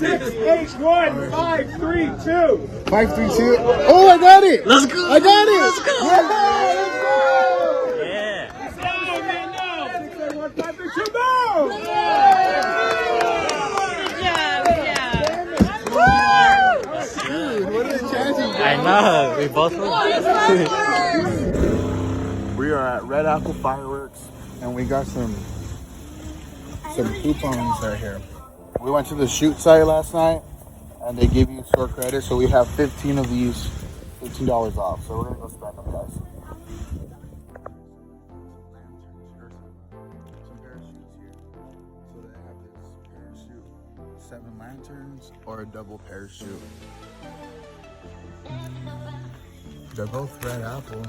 681 532. 532. Oh, I got it. Let's go. I got it. Let's go. Yeah, let's go. Yeah. 681 532. Boom. Dude, what are the chances? I know. We both won. We are at Red Apple Fireworks, and we got some coupons right here. We went to the shoot site last night, and they give you store credit, so we have 15 of these, $15 off. So we're gonna go spend them, guys. Some parachutes here. So they have this parachute, 7 lanterns, or a double parachute. They're both Red Apple.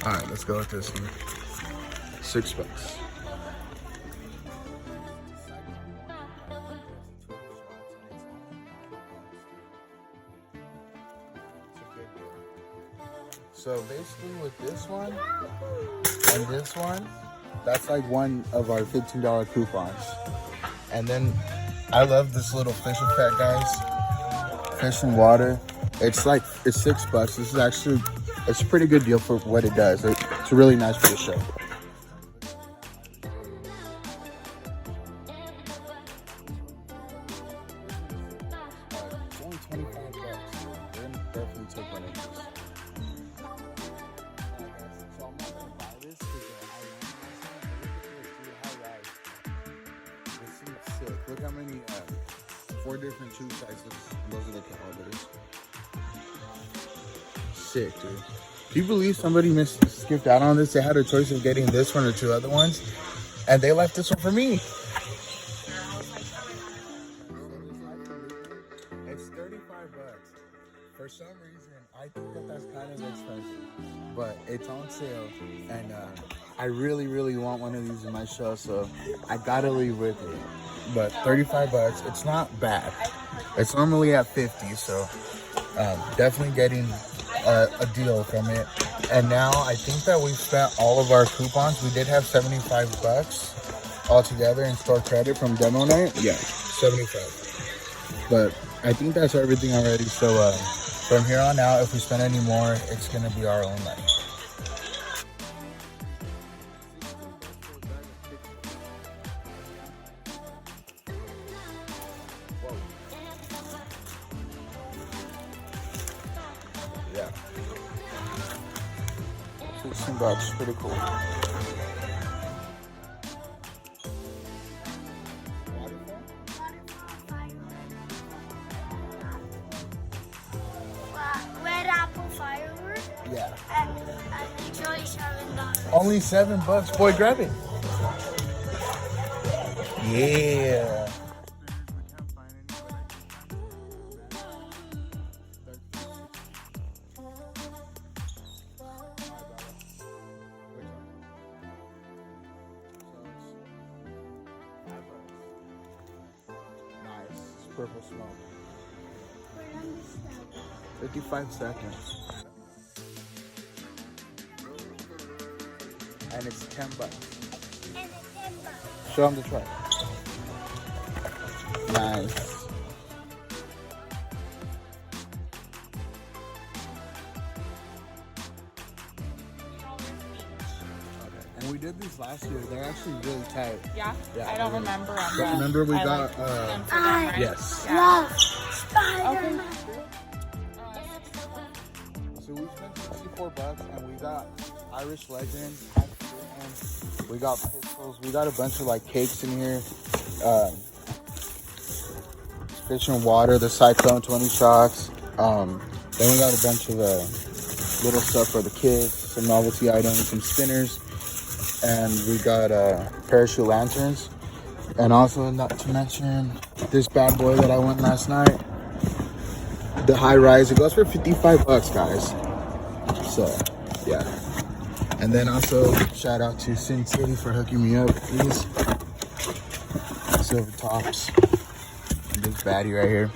All right, let's go with this one. $6. So basically with this one and this one, that's like one of our $15 coupons. And then I love this little fish effect, guys. Fish and water. It's $6. This is actually, it's a pretty good deal for what it does. It's really nice for the show. It's only $25. We're gonna definitely take one of these. So I'm not gonna buy this because this seems sick. Look how many 4 different tube sizes. Those are the calibers. Sick, dude. Do you believe somebody skipped out on this? They had a choice of getting this one or 2 other ones, and they left this one for me. It's $35. For some reason, I think that's kind of expensive, but it's on sale, and I really, really want one of these in my show, so I gotta leave with it. But $35, it's not bad. It's normally at $50, so definitely getting a deal from it. And now I think that we've spent all of our coupons. We did have $75 altogether in store credit from demo night. Yeah, 75. But I think that's everything already. So from here on out, if we spend any more, it's gonna be our own money. Yeah. $16, pretty cool. Red Apple Firework. Yeah. And enjoy $7. Only $7, boy, grab it. Yeah. Nice. Purple smoke. 55 seconds. And it's $10. And it's $10. Show them the truck. Nice. And we did these last year. They're actually really tight. Yeah? Yeah, I don't remember them. But remember we got I yes. love Spider-Man. So we spent $64 and we got Irish Legend, we got pistols, we got a bunch of like cakes in here, fish and water, the Cyclone 20 shocks. Then we got a bunch of little stuff for the kids, some novelty items, some spinners, and we got parachute lanterns. And also, not to mention this bad boy that I won last night, the high rise. It goes for $55, guys. So yeah. And then also shout out to Sin City for hooking me up with these silver tops and this baddie right here.